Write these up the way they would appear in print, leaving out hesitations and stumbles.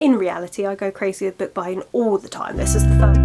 in reality I go crazy with book buying all the time. This is the first.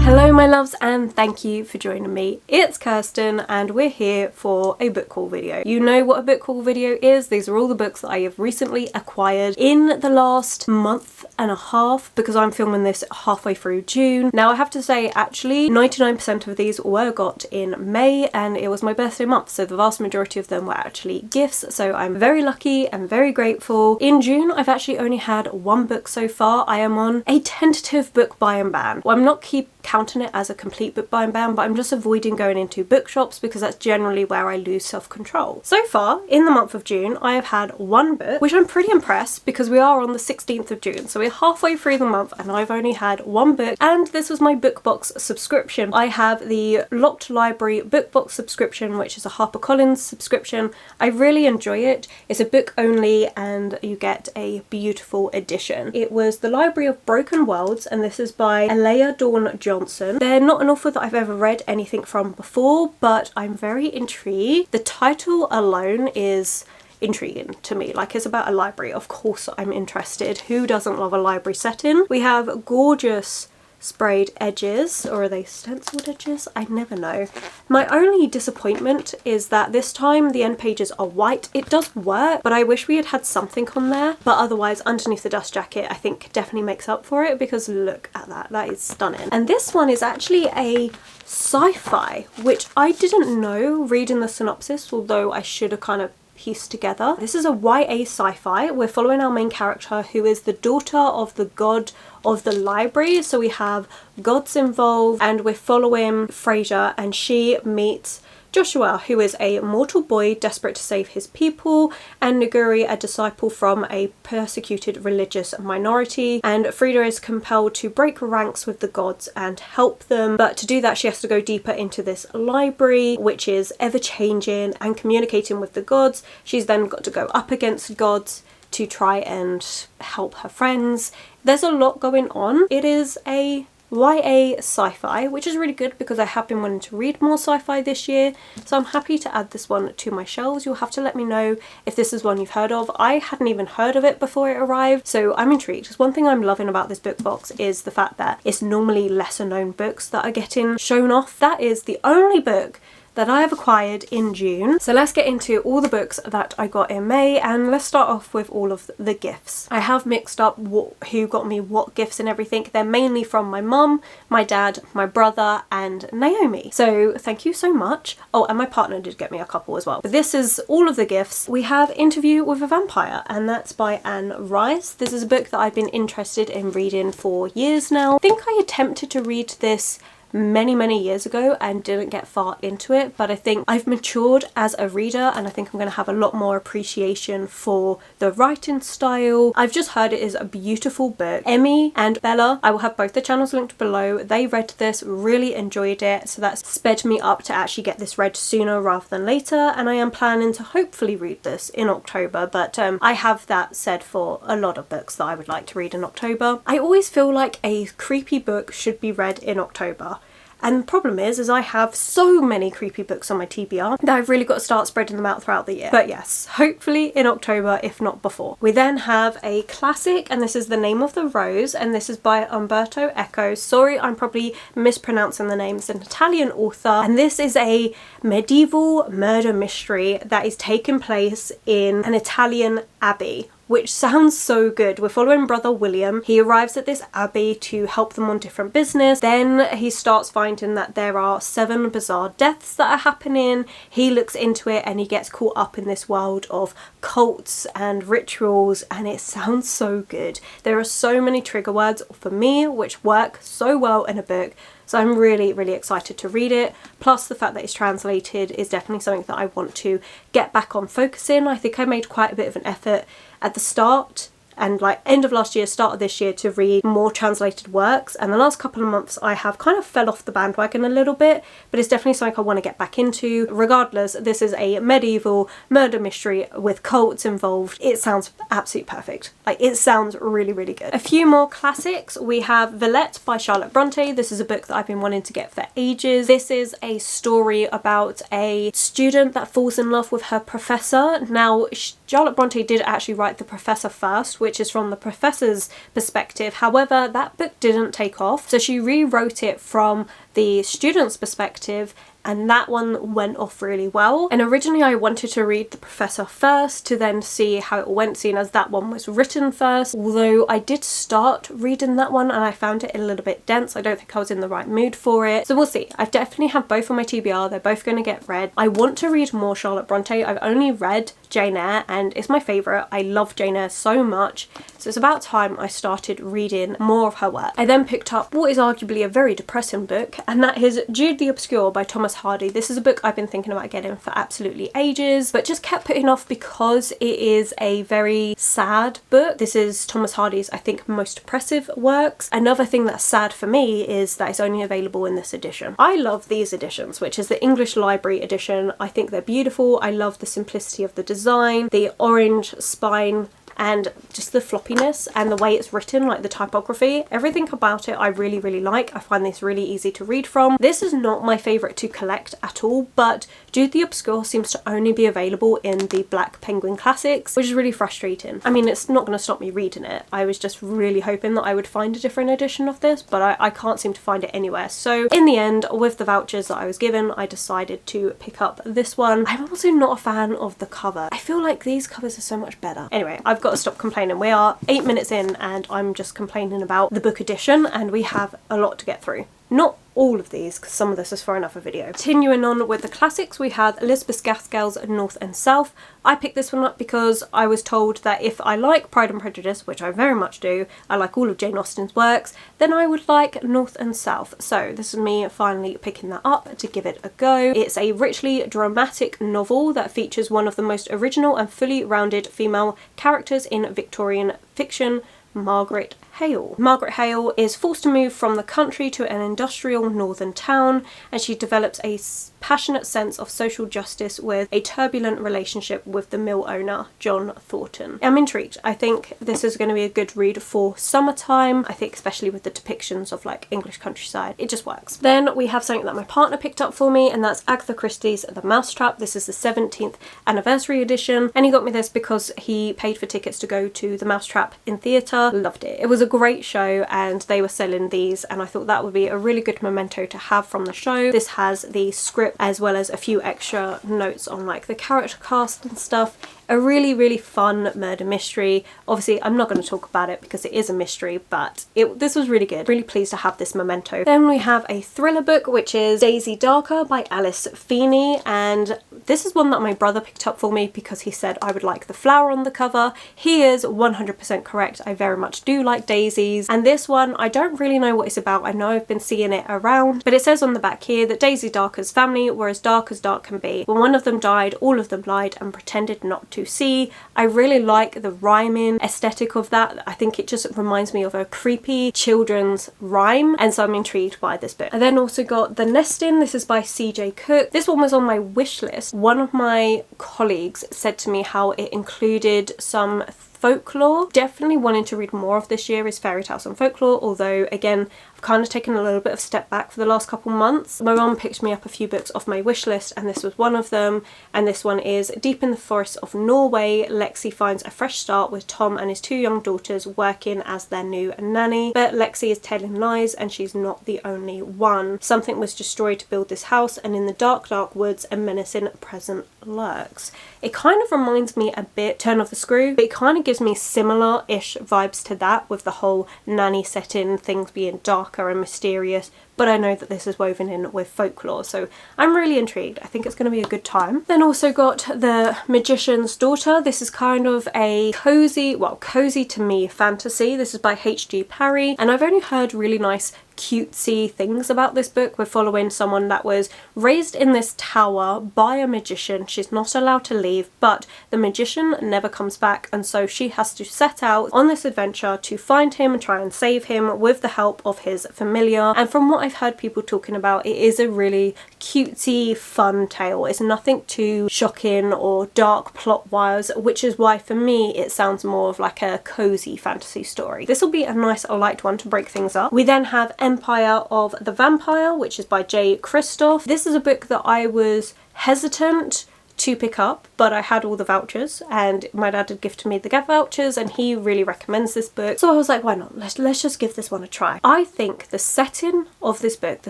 Hello my loves, and thank you for joining me. It's Kirsten and we're here for a book haul video. You know what a book haul video is. These are all the books that I have recently acquired in the last month and a half, because I'm filming this halfway through June. Now I have to say, actually 99% of these were got in May and it was my birthday month, so the vast majority of them were actually gifts, so I'm very lucky and very grateful. In June I've actually only had one book so far. I am on a tentative book buying ban. Well, I'm not counting it as a complete book buying ban, but I'm just avoiding going into bookshops because that's generally where I lose self-control. So far in the month of June I have had one book, which I'm pretty impressed because we are on the 16th of June, so we're halfway through the month and I've only had one book, and this was my BookBox subscription. I have the Locked Library BookBox subscription, which is a HarperCollins subscription. I really enjoy it. It's a book only and you get a beautiful edition. It was The Library of Broken Worlds and this is by Alea Dawn Johnson. They're not an author that I've ever read anything from before, but I'm very intrigued. The title alone is intriguing to me. Like, it's about a library. Of course I'm interested. Who doesn't love a library setting? We have gorgeous sprayed edges, or are they stenciled edges? I never know. My only disappointment is that this time the end pages are white. It does work, but I wish we had had something on there. But otherwise, underneath the dust jacket, I think definitely makes up for it, because look at that. That is stunning. And this one is actually a sci-fi, which I didn't know reading the synopsis, although I should have kind of pieced together. This is a YA sci-fi. We're following our main character, who is the daughter of the god of the library, so we have gods involved, and we're following Frasier, and she meets Joshua, who is a mortal boy desperate to save his people, and Naguri, a disciple from a persecuted religious minority, and Frida is compelled to break ranks with the gods and help them, but to do that she has to go deeper into this library, which is ever-changing and communicating with the gods. She's then got to go up against gods to try and help her friends. There's a lot going on. It is a YA sci-fi, which is really good because I have been wanting to read more sci-fi this year, so I'm happy to add this one to my shelves. You'll have to let me know if this is one you've heard of. I hadn't even heard of it before it arrived, so I'm intrigued. Because one thing I'm loving about this book box is the fact that it's normally lesser known books that are getting shown off. That is the only book that I have acquired in June. So let's get into all the books that I got in May, and let's start off with all of the gifts. I have mixed up who got me what gifts and everything. They're mainly from my mum, my dad, my brother and Naomi. So thank you so much. Oh, and my partner did get me a couple as well. But this is all of the gifts. We have Interview with a Vampire, and that's by Anne Rice. This is a book that I've been interested in reading for years now. I think I attempted to read this many years ago and didn't get far into it, but I think I've matured as a reader and I think I'm going to have a lot more appreciation for the writing style. I've just heard it is a beautiful book. Emmy and Bella, I will have both the channels linked below. They read this, really enjoyed it, so that's sped me up to actually get this read sooner rather than later, and I am planning to hopefully read this in October, but I have that said for a lot of books that I would like to read in October. I always feel like a creepy book should be read in October. And the problem is I have so many creepy books on my TBR that I've really got to start spreading them out throughout the year. But yes, hopefully in October, if not before. We then have a classic, and this is The Name of the Rose, and this is by Umberto Eco. Sorry, I'm probably mispronouncing the name. It's an Italian author, and this is a medieval murder mystery that is taking place in an Italian abbey, which sounds so good. We're following Brother William. He arrives at this abbey to help them on different business. Then he starts finding that there are 7 bizarre deaths that are happening. He looks into it and he gets caught up in this world of cults and rituals, and it sounds so good. There are so many trigger words for me which work so well in a book. So I'm really excited to read it. Plus the fact that it's translated is definitely something that I want to get back on focusing. I think I made quite a bit of an effort at the start and like end of last year, start of this year, to read more translated works, and the last couple of months I have kind of fell off the bandwagon a little bit, but it's definitely something I want to get back into. Regardless, this is a medieval murder mystery with cults involved. It sounds absolutely perfect. Like, it sounds really good. A few more classics. We have Villette by Charlotte Bronte. This is a book that I've been wanting to get for ages. This is a story about a student that falls in love with her professor. Now, Charlotte Bronte did actually write The Professor first, which is from the professor's perspective. However, that book didn't take off, so she rewrote it from the student's perspective, and that one went off really well. And originally I wanted to read The Professor first to then see how it went, seeing as that one was written first. Although I did start reading that one and I found it a little bit dense. I don't think I was in the right mood for it. So we'll see. I definitely have both on my TBR. They're both going to get read. I want to read more Charlotte Bronte. I've only read Jane Eyre and it's my favourite. I love Jane Eyre so much. So it's about time I started reading more of her work. I then picked up what is arguably a very depressing book, and that is Jude the Obscure by Thomas Hardy. This is a book I've been thinking about getting for absolutely ages, but just kept putting off because it is a very sad book. This is Thomas Hardy's, I think, most depressive works. Another thing that's sad for me is that it's only available in this edition. I love these editions, which is the English Library edition. I think they're beautiful. I love the simplicity of the design, the orange spine, and just the floppiness and the way it's written, like the typography. Everything about it I really, really like. I find this really easy to read from. This is not my favourite to collect at all, but Jude the Obscure seems to only be available in the Black Penguin Classics, which is really frustrating. I mean, it's not going to stop me reading it. I was just really hoping that I would find a different edition of this, but I can't seem to find it anywhere. So in the end, with the vouchers that I was given, I decided to pick up this one. I'm also not a fan of the cover. I feel like these covers are so much better. Anyway, I've got to stop complaining. We are 8 minutes in and I'm just complaining about the book edition, and we have a lot to get through. Not all of these, because some of this is for another video. Continuing on with the classics, we have Elizabeth Gaskell's North and South. I picked this one up because I was told that if I like Pride and Prejudice, which I very much do, I like all of Jane Austen's works, then I would like North and South. So this is me finally picking that up to give it a go. It's a richly dramatic novel that features one of the most original and fully rounded female characters in Victorian fiction, Margaret Hale. Margaret Hale is forced to move from the country to an industrial northern town, and she develops a passionate sense of social justice with a turbulent relationship with the mill owner, John Thornton. I'm intrigued. I think this is going to be a good read for summertime. I think especially with the depictions of like English countryside, it just works. Then we have something that my partner picked up for me, and that's Agatha Christie's The Mousetrap. This is the 17th anniversary edition, and he got me this because he paid for tickets to go to The Mousetrap in theatre. Loved it. It was a great show and they were selling these, and I thought that would be a really good memento to have from the show. This has the script as well as a few extra notes on like the character cast and stuff. A really, really fun murder mystery. Obviously, I'm not going to talk about it because it is a mystery, but this was really good. Really pleased to have this memento. Then we have a thriller book, which is Daisy Darker by Alice Feeney, and this is one that my brother picked up for me because he said I would like the flower on the cover. He is 100% correct. I very much do like daisies, and this one, I don't really know what it's about. I know I've been seeing it around, but it says on the back here that Daisy Darker's family were as dark can be. When one of them died, all of them lied and pretended not to see. I really like the rhyming aesthetic of that. I think it just reminds me of a creepy children's rhyme, and so I'm intrigued by this book. I then also got The Nesting. This is by CJ Cook. This one was on my wish list. One of my colleagues said to me how it included some folklore. Definitely wanting to read more of this year is fairy tales and folklore, although again I've kind of taken a little bit of a step back for the last couple months. My mum picked me up a few books off my wish list and this was one of them, and this one is Deep in the Forests of Norway. Lexi finds a fresh start with Tom and his two young daughters working as their new nanny, but Lexi is telling lies and she's not the only one. Something was destroyed to build this house, and in the dark woods a menacing presence lurks. It kind of reminds me a bit Turn of the Screw, but it kind of gives me similar-ish vibes to that, with the whole nanny setting, things being darker and mysterious, but I know that this is woven in with folklore, so I'm really intrigued. I think it's going to be a good time. Then also got The Magician's Daughter. This is kind of a cozy, well, cozy to me fantasy. This is by H.G. Parry, and I've only heard really nice cutesy things about this book. We're following someone that was raised in this tower by a magician. She's not allowed to leave, but the magician never comes back, and so she has to set out on this adventure to find him and try and save him with the help of his familiar. And from what I've heard people talking about, it is a really cutesy, fun tale. It's nothing too shocking or dark plot-wise, which is why for me it sounds more of like a cozy fantasy story. This will be a nice light one to break things up. We then have Empire of the Vampire, which is by J. Christoph. This is a book that I was hesitant to pick up but I had all the vouchers and my dad had gifted me the gift vouchers and he really recommends this book. So I was like, why not? Let's just give this one a try. I think the setting of this book, the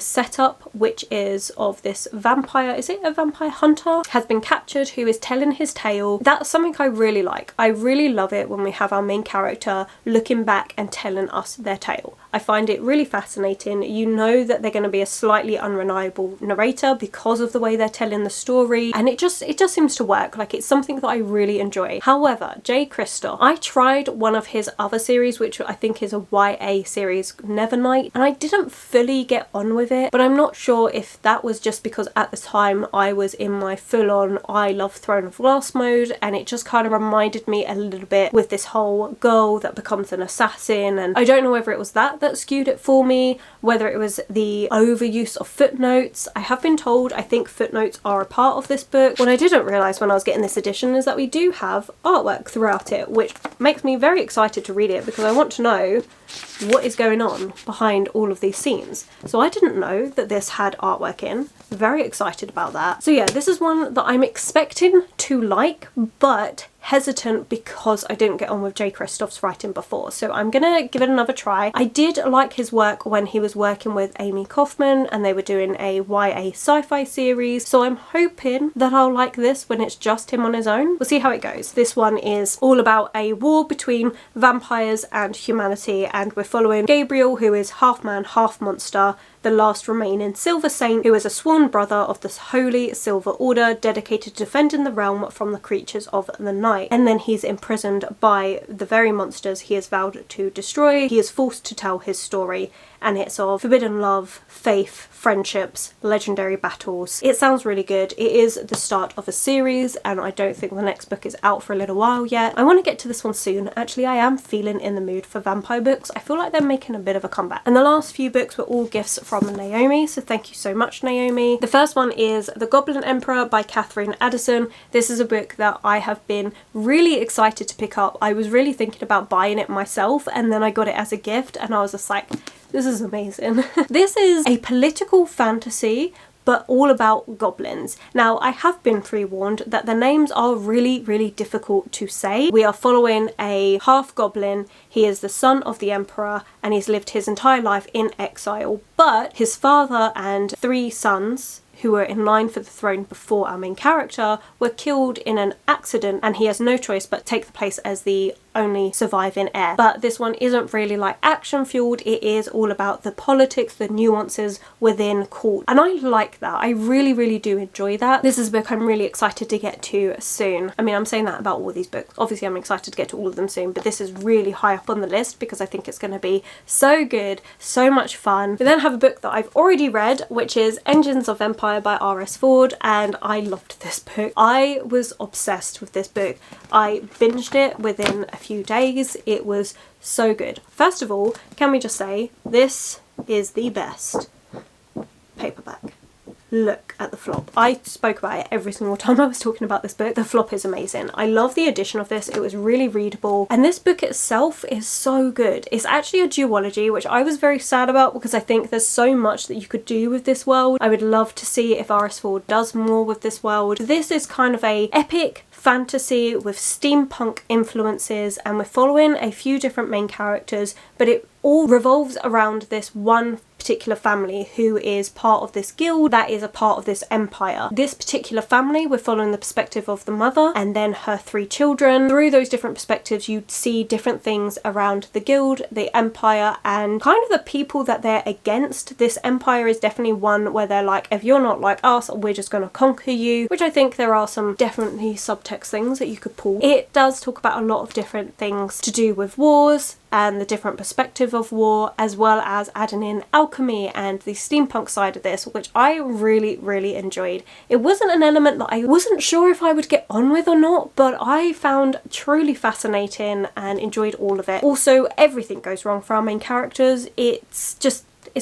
setup, which is of this vampire, is it a vampire hunter, has been captured, who is telling his tale. That's something I really like. I really love it when we have our main character looking back and telling us their tale. I find it really fascinating. You know that they're going to be a slightly unreliable narrator because of the way they're telling the story, and it just seems to work. Like, it's something that I really enjoy. However, J. Kristoff, I tried one of his other series, which I think is a YA series, Nevernight, and I didn't fully get on with it, but I'm not sure if that was just because at the time I was in my full-on I love Throne of Glass mode, and it just kind of reminded me a little bit with this whole girl that becomes an assassin, and I don't know whether it was that skewed it for me, whether it was the overuse of footnotes. I have been told I think footnotes are a part of this book. What I didn't realise when I was getting this edition is that we do have artwork throughout it, which makes me very excited to read it because I want to know what is going on behind all of these scenes. So I didn't know that this had artwork in. Very excited about that. So yeah, this is one that I'm expecting to like, but hesitant because I didn't get on with J. Kristoff's writing before, so I'm gonna give it another try. I did like his work when he was working with Amy Kaufman and they were doing a YA sci-fi series, so I'm hoping that I'll like this when it's just him on his own. We'll see how it goes. This one is all about a war between vampires and humanity, and we're following Gabriel, who is half man, half monster, the last remaining Silver Saint, who is a sworn brother of the Holy Silver Order dedicated to defending the realm from the creatures of the night. And then he's imprisoned by the very monsters he has vowed to destroy. He is forced to tell his story, and it's of forbidden love, faith, friendships, legendary battles. It sounds really good. It is the start of a series, and I don't think the next book is out for a little while yet. I want to get to this one soon. Actually, I am feeling in the mood for vampire books. I feel like they're making a bit of a comeback. And the last few books were all gifts from Naomi, so thank you so much, Naomi. The first one is The Goblin Emperor by Catherine Addison. This is a book that I have been really excited to pick up. I was really thinking about buying it myself, and then I got it as a gift, and I was just like, this is amazing. This is a political fantasy, but all about goblins. Now, I have been pre-warned that the names are really, really difficult to say. We are following a half goblin. He is the son of the emperor and he's lived his entire life in exile, but his father and 3 sons who were in line for the throne before our main character were killed in an accident, and he has no choice but take the place as the only surviving heir. But this one isn't really like action fueled, it is all about the politics, the nuances within court, and I like that. I really, really do enjoy that. This is a book I'm really excited to get to soon. I mean, I'm saying that about all these books. Obviously I'm excited to get to all of them soon, but this is really high up on the list because I think it's going to be so good, so much fun. We then have a book that I've already read, which is Engines of Empire by R.S. Ford, and I loved this book. I was obsessed with this book. I binged it within a few days. It was so good. First of all, can we just say this is the best paperback. Look at the flop. I spoke about it every single time I was talking about this book. The flop is amazing. I love the addition of this. It was really readable, and this book itself is so good. It's actually a duology, which I was very sad about because I think there's so much that you could do with this world. I would love to see if R.S. Ford does more with this world. This is kind of a epic fantasy with steampunk influences, and we're following a few different main characters, but it all revolves around this one particular family who is part of this guild that is a part of this empire. This particular family, we're following the perspective of the mother and then her 3 children. Through those different perspectives, you see different things around the guild, the empire, and kind of the people that they're against. This empire is definitely one where they're like, if you're not like us, we're just going to conquer you, which I think there are some definitely subtext things that you could pull. It does talk about a lot of different things to do with wars and the different perspective of war, as well as adding in alchemy and the steampunk side of this, which I really, really enjoyed. It wasn't an element that I wasn't sure if I would get on with or not, but I found truly fascinating and enjoyed all of it. Also, everything goes wrong for our main characters. It's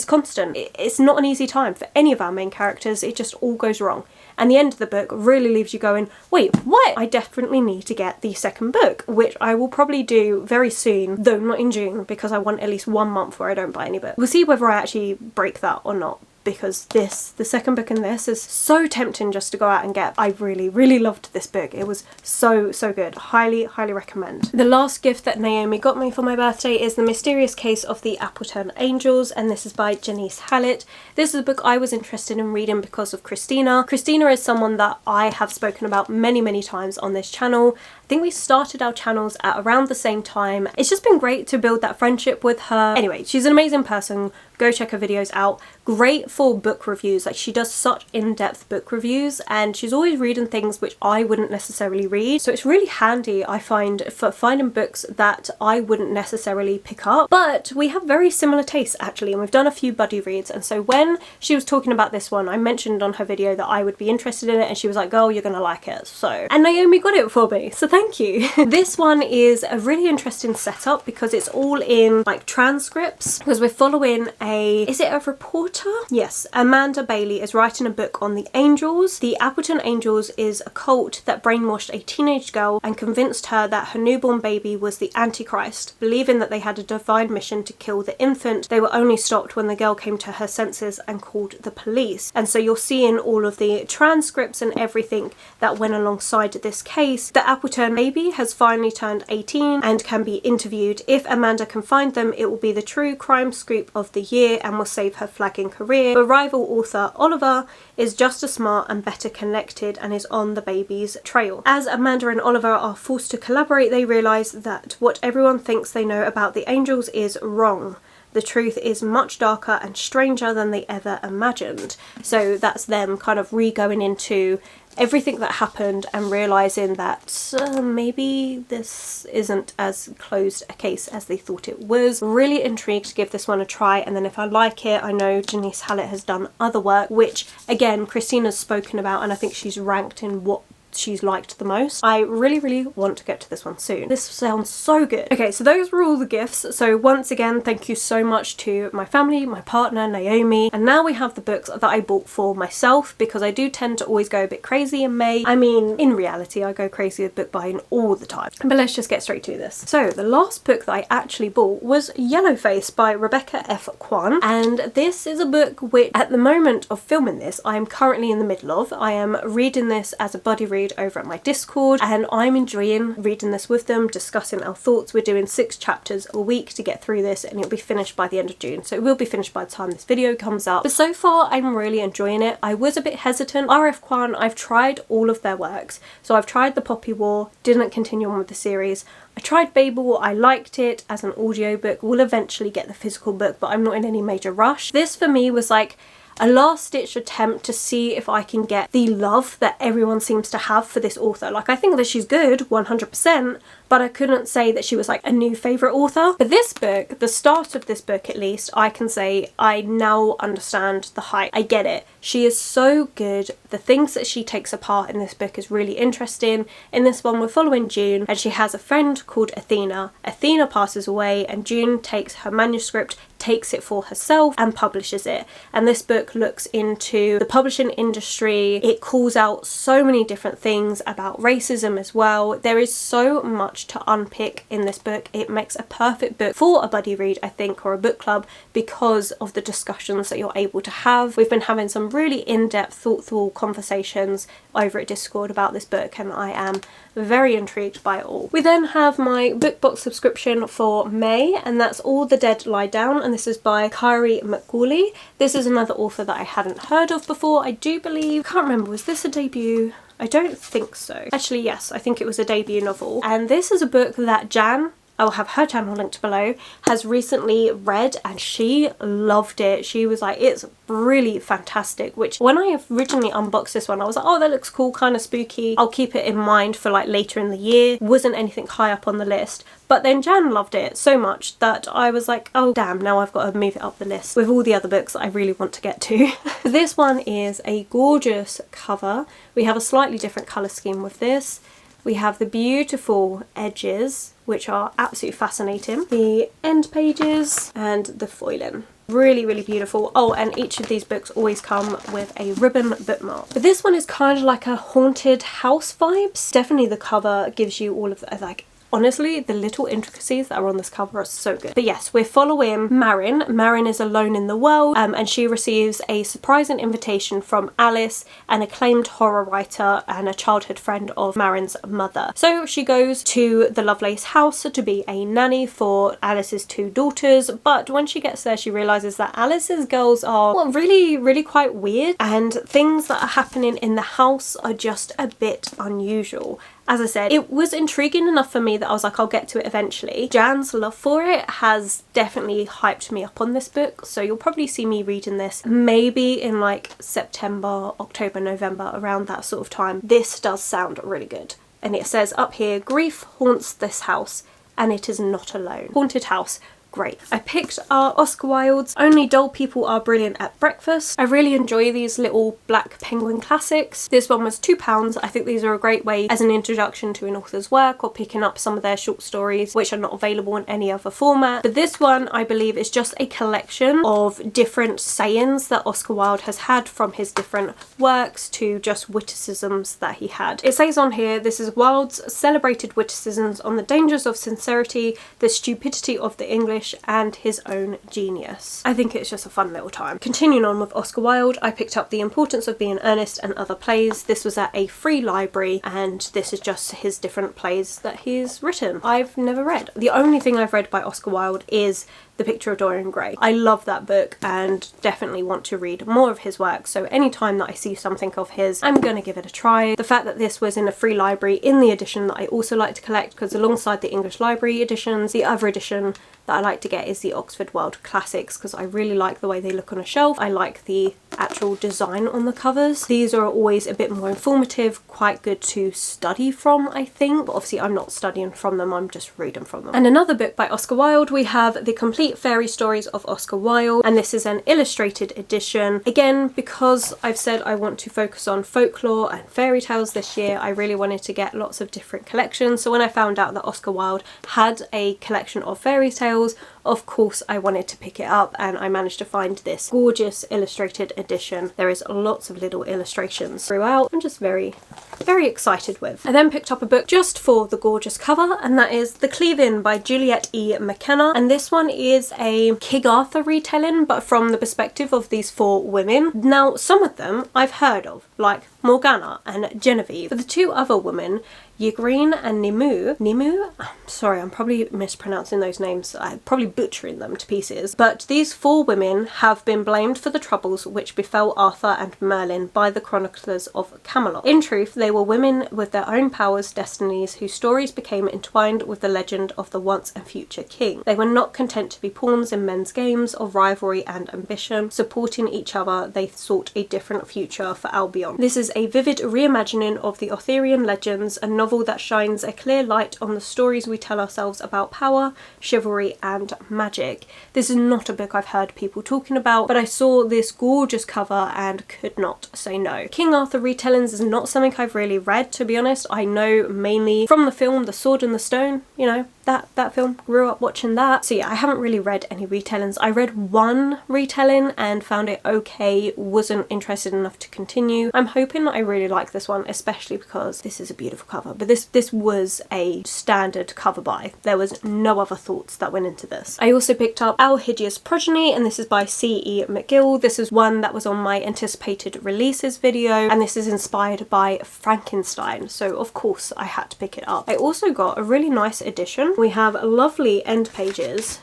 constant. It's not an easy time for any of our main characters. It just all goes wrong. And the end of the book really leaves you going, wait, what? I definitely need to get the second book, which I will probably do very soon, though not in June, because I want at least 1 month where I don't buy any books. We'll see whether I actually break that or not. because the second book in this is so tempting just to go out and get. I really, really loved this book. It was so good. Highly, highly recommend. The last gift that Naomi got me for my birthday is The Mysterious Case of the Appleton Angels, and this is by Janice Hallett. This is a book I was interested in reading because of Christina. Christina is someone that I have spoken about many times on this channel. I think we started our channels at around the same time. It's just been great to build that friendship with her. Anyway, she's an amazing person. Go check her videos out. Great for book reviews. Like, she does such in-depth book reviews, and she's always reading things which I wouldn't necessarily read. So it's really handy, I find, for finding books that I wouldn't necessarily pick up. But we have very similar tastes actually, and we've done a few buddy reads. And so when she was talking about this one, I mentioned on her video that I would be interested in it, and she was like, "Girl, you're gonna like it." So, and Naomi got it for me, so thank you. This one is a really interesting setup because it's all in like transcripts, because we're following is it a reporter? Yes, Amanda Bailey is writing a book on the Angels. The Appleton Angels is a cult that brainwashed a teenage girl and convinced her that her newborn baby was the Antichrist. Believing that they had a divine mission to kill the infant, they were only stopped when the girl came to her senses and called the police. And so you're seeing all of the transcripts and everything that went alongside this case. The Appleton baby has finally turned 18 and can be interviewed. If Amanda can find them, it will be the true crime scoop of the year and will save her flagging career. But rival author Oliver is just as smart and better connected and is on the baby's trail. As Amanda and Oliver are forced to collaborate, they realise that what everyone thinks they know about the Angels is wrong. The truth is much darker and stranger than they ever imagined. So that's them kind of re-going into everything that happened and realising that maybe this isn't as closed a case as they thought it was. Really intrigued to give this one a try, and then if I like it, I know Janice Hallett has done other work, which again Christina's spoken about, and I think she's ranked in what she's liked the most. I really want to get to this one soon. This sounds so good. Okay, so those were all the gifts. So once again, thank you so much to my family, my partner, Naomi. And now we have the books that I bought for myself, because I do tend to always go a bit crazy in May. I mean, in reality, I go crazy with book buying all the time. But let's just get straight to this. So the last book that I actually bought was Yellowface by Rebecca F. Kwan. And this is a book which, at the moment of filming this, I am currently in the middle of. I am reading this as a buddy read over at my Discord, and I'm enjoying reading this with them, discussing our thoughts. We're doing 6 chapters a week to get through this, and it'll be finished by the end of June, so it will be finished by the time this video comes up. But so far I'm really enjoying it. I was a bit hesitant. RF Kwan, I've tried all of their works. So I've tried The Poppy War, didn't continue on with the series. I tried Babel, I liked it as an audiobook. We'll eventually get the physical book, but I'm not in any major rush. This for me was like a last-ditch attempt to see if I can get the love that everyone seems to have for this author. Like, I think that she's good 100%, but I couldn't say that she was like a new favourite author. But this book, the start of this book at least, I can say I now understand the hype. I get it. She is so good. The things that she takes apart in this book is really interesting. In this one we're following June, and she has a friend called Athena. Athena passes away, and June takes her manuscript, takes it for herself and publishes it. And this book looks into the publishing industry. It calls out so many different things about racism as well. There is so much to unpick in this book. It makes a perfect book for a buddy read, I think, or a book club, because of the discussions that you're able to have. We've been having some really in-depth, thoughtful conversations over at Discord about this book, and I am very intrigued by it all. We then have my book box subscription for May, and that's All the Dead Lie Down, and this is by Kyrie McCauley. This is another author that I hadn't heard of before, I do believe. I can't remember, was this a debut? I don't think so. Actually, yes, I think it was a debut novel. And this is a book that Jan, I will have her channel linked below, has recently read, and she loved it. She was like, it's really fantastic, which when I originally unboxed this one, I was like, oh, that looks cool, kind of spooky. I'll keep it in mind for like later in the year. Wasn't anything high up on the list. But then Jan loved it so much that I was like, oh damn, now I've got to move it up the list with all the other books that I really want to get to. This one is a gorgeous cover. We have a slightly different colour scheme with this. We have the beautiful edges, which are absolutely fascinating, the end pages and the foiling. Really, really beautiful. Oh, and each of these books always come with a ribbon bookmark. But this one is kind of like a haunted house vibes. Definitely the cover gives you all of the, like, honestly, the little intricacies that are on this cover are so good. But yes, we're following Marin. Marin is alone in the world, and she receives a surprising invitation from Alice, an acclaimed horror writer and a childhood friend of Marin's mother. So she goes to the Lovelace house to be a nanny for Alice's 2 daughters, but when she gets there she realises that Alice's girls are, well, really quite weird, and things that are happening in the house are just a bit unusual. As I said, it was intriguing enough for me that I was like, I'll get to it eventually. Jan's love for it has definitely hyped me up on this book, so you'll probably see me reading this maybe in like September, October, November, around that sort of time. This does sound really good. And it says up here, grief haunts this house and it is not alone. Haunted house. Great. I picked Oscar Wilde's Only Dull People Are Brilliant at Breakfast. I really enjoy these little black penguin classics. This one was £2. I think these are a great way as an introduction to an author's work, or picking up some of their short stories which are not available in any other format. But this one, I believe, is just a collection of different sayings that Oscar Wilde has had from his different works, to just witticisms that he had. It says on here, this is Wilde's celebrated witticisms on the dangers of sincerity, the stupidity of the English, and his own genius. I think it's just a fun little time. Continuing on with Oscar Wilde, I picked up The Importance of Being Earnest and Other Plays. This was at a free library, and this is just his different plays that he's written. I've never read. The only thing I've read by Oscar Wilde is The Picture of Dorian Gray. I love that book and definitely want to read more of his work, so anytime that I see something of his, I'm gonna give it a try. The fact that this was in a free library in the edition that I also like to collect, because alongside the English library editions, the other edition that I like to get is the Oxford World Classics, because I really like the way they look on a shelf. I like the actual design on the covers. These are always a bit more informative, quite good to study from, I think. But obviously I'm not studying from them, I'm just reading from them. And another book by Oscar Wilde, we have The Complete Fairy Stories of Oscar Wilde, and this is an illustrated edition. Again, because I've said I want to focus on folklore and fairy tales this year, I really wanted to get lots of different collections. So when I found out that Oscar Wilde had a collection of fairy tales, of course I wanted to pick it up, and I managed to find this gorgeous illustrated edition. There is lots of little illustrations throughout. I'm just very excited with. I then picked up a book just for the gorgeous cover, and that is The Cleave-In by Juliet E. McKenna, and this one is a King Arthur retelling, but from the perspective of these 4 women. Now, some of them I've heard of, like Morgana and Genevieve, but the 2 other women, Ygritte and Nimue, sorry, I'm probably mispronouncing those names, I'm probably butchering them to pieces, but these 4 women have been blamed for the troubles which befell Arthur and Merlin by the chroniclers of Camelot. In truth, they were women with their own powers, destinies, whose stories became entwined with the legend of the once and future king. They were not content to be pawns in men's games of rivalry and ambition. Supporting each other, they sought a different future for Albion. This is a vivid reimagining of the Arthurian legends, a novel that shines a clear light on the stories we tell ourselves about power, chivalry and magic. This is not a book I've heard people talking about, but I saw this gorgeous cover and could not say no. King Arthur retellings is not something I've really read, to be honest. I know mainly from the film The Sword and the Stone, you know, that film, grew up watching that. So yeah, I haven't really read any retellings. I read one retelling and found it okay, wasn't interested enough to continue. I'm hoping that I really like this one, especially because this is a beautiful cover, but this was a standard cover buy. There was no other thoughts that went into this. I also picked up Our Hideous Progeny, and this is by C.E. McGill. This is one that was on my anticipated releases video, and this is inspired by Frankenstein, so of course I had to pick it up. I also got a really nice edition. We have lovely end pages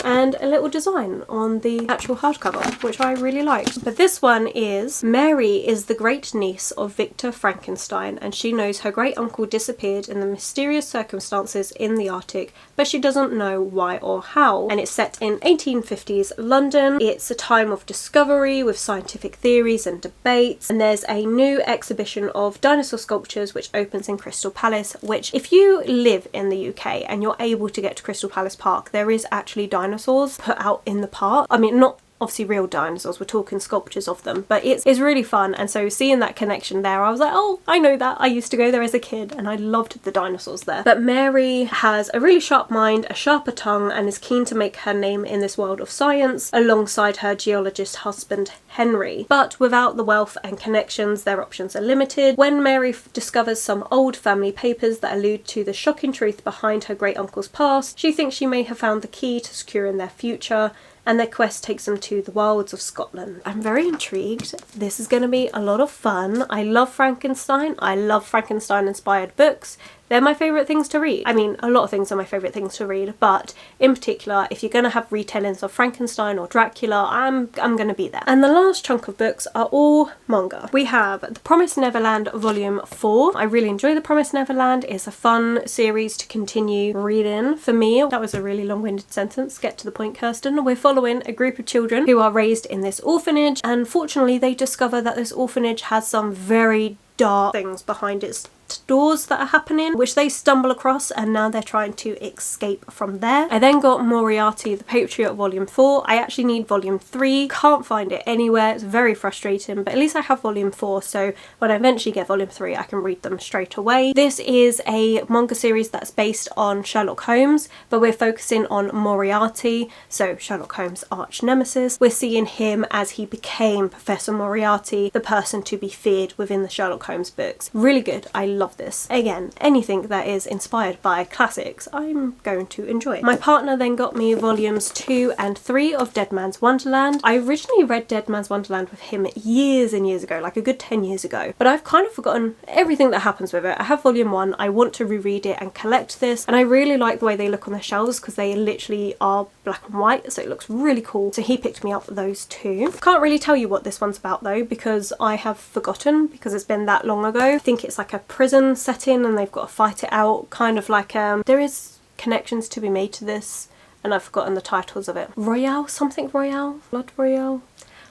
and a little design on the actual hardcover, which I really liked. But this one is Mary is the great niece of Victor Frankenstein, and she knows her great uncle disappeared in the mysterious circumstances in the Arctic, but she doesn't know why or how. And it's set in 1850s London. It's a time of discovery with scientific theories and debates, and there's a new exhibition of dinosaur sculptures which opens in Crystal Palace, which if you live in the UK and you're able to get to Crystal Palace Park, there is actually dinosaurs put out in the park. I mean, not obviously real dinosaurs, we're talking sculptures of them, but it's really fun. And so seeing that connection there, I was like, oh, I know that, I used to go there as a kid and I loved the dinosaurs there. But Mary has a really sharp mind, a sharper tongue, and is keen to make her name in this world of science alongside her geologist husband Henry. But without the wealth and connections, their options are limited. When Mary discovers some old family papers that allude to the shocking truth behind her great uncle's past, she thinks she may have found the key to securing their future, and their quest takes them to the wilds of Scotland. I'm very intrigued. This is going to be a lot of fun. I love Frankenstein. I love Frankenstein inspired books. They're my favourite things to read. I mean, a lot of things are my favourite things to read, but in particular, if you're going to have retellings of Frankenstein or Dracula, I'm going to be there. And the last chunk of books are all manga. We have The Promised Neverland Volume 4. I really enjoy The Promised Neverland. It's a fun series to continue reading for me. That was a really long-winded sentence. Get to the point, Kirsten. We're following a group of children who are raised in this orphanage, and fortunately they discover that this orphanage has some very dark things behind its doors that are happening, which they stumble across, and now they're trying to escape from there. I then got Moriarty the Patriot Volume 4. I actually need Volume 3. Can't find it anywhere. It's very frustrating, but at least I have Volume 4, so when I eventually get Volume 3 I can read them straight away. This is a manga series that's based on Sherlock Holmes, but we're focusing on Moriarty, so Sherlock Holmes' arch nemesis. We're seeing him as he became Professor Moriarty, the person to be feared within the Sherlock Holmes books. Really good. I love this. Again, anything that is inspired by classics I'm going to enjoy. My partner then got me volumes 2 and 3 of Dead Man's Wonderland. I originally read Dead Man's Wonderland with him years and years ago, like a good 10 years ago, but I've kind of forgotten everything that happens with it. I have volume 1, I want to reread it and collect this, and I really like the way they look on the shelves because they literally are black and white, so it looks really cool. So he picked me up those two. Can't really tell you what this one's about though, because I have forgotten, because it's been that long ago. I think it's like a prison setting and they've got to fight it out, kind of like there is connections to be made to this and I've forgotten the titles of it. Royale, something Royale, Blood Royale,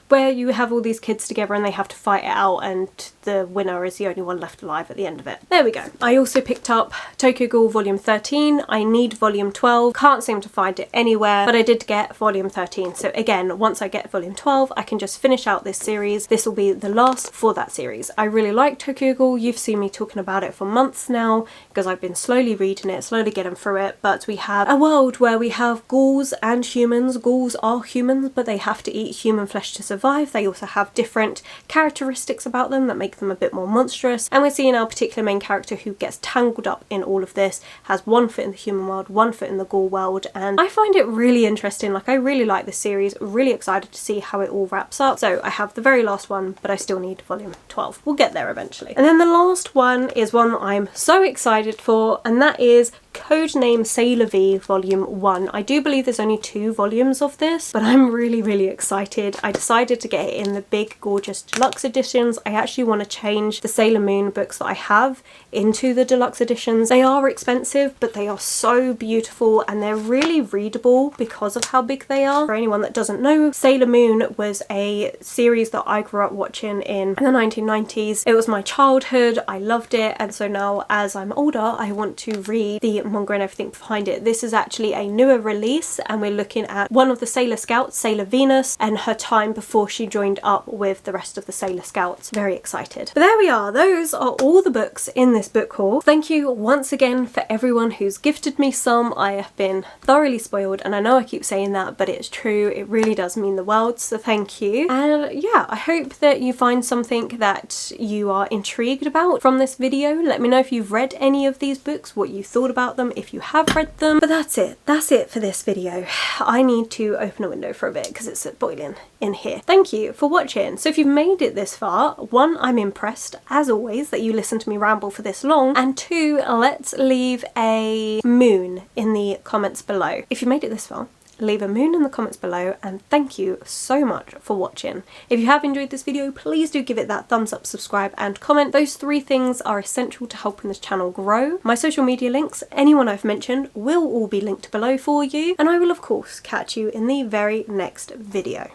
where you have all these kids together and they have to fight it out and the winner is the only one left alive at the end of it. There we go. I also picked up Tokyo Ghoul Volume 13. I need Volume 12. Can't seem to find it anywhere, but I did get Volume 13. So again, once I get Volume 12, I can just finish out this series. This will be the last for that series. I really like Tokyo Ghoul. You've seen me talking about it for months now because I've been slowly reading it, slowly getting through it, but we have a world where we have ghouls and humans. Ghouls are humans, but they have to eat human flesh to survive. They also have different characteristics about them that make them a bit more monstrous, and we're seeing our particular main character who gets tangled up in all of this, has one foot in the human world, one foot in the ghoul world, and I find it really interesting. Like, I really like this series, really excited to see how it all wraps up. So I have the very last one, but I still need volume 12. We'll get there eventually. And then the last one is one I'm so excited for, and that is Codename Sailor V Volume 1. I do believe there's only 2 volumes of this, but I'm really excited. I decided to get it in the big gorgeous deluxe editions. I actually want to change the Sailor Moon books that I have into the deluxe editions. They are expensive, but they are so beautiful and they're really readable because of how big they are. For anyone that doesn't know, Sailor Moon was a series that I grew up watching in the 1990s. It was my childhood. I loved it, and so now as I'm older I want to read the manga and everything behind it. This is actually a newer release and we're looking at one of the Sailor Scouts, Sailor Venus, and her time before she joined up with the rest of the Sailor Scouts. Very excited. But there we are. Those are all the books in this book haul. Thank you once again for everyone who's gifted me some. I have been thoroughly spoiled, and I know I keep saying that, but it's true. It really does mean the world, so thank you. And yeah, I hope that you find something that you are intrigued about from this video. Let me know if you've read any of these books, what you thought about them, if you have read them. But that's it for this video. I need to open a window for a bit because it's boiling in here. Thank you for watching. So if you've made it this far, 1, I'm impressed as always that you listened to me ramble for this long, and 2, let's leave a moon in the comments below. If you made it this far, leave a moon in the comments below, and thank you so much for watching. If you have enjoyed this video, please do give it that thumbs up, subscribe and comment. Those 3 things are essential to helping this channel grow. My social media links, anyone I've mentioned, will all be linked below for you, and I will of course catch you in the very next video.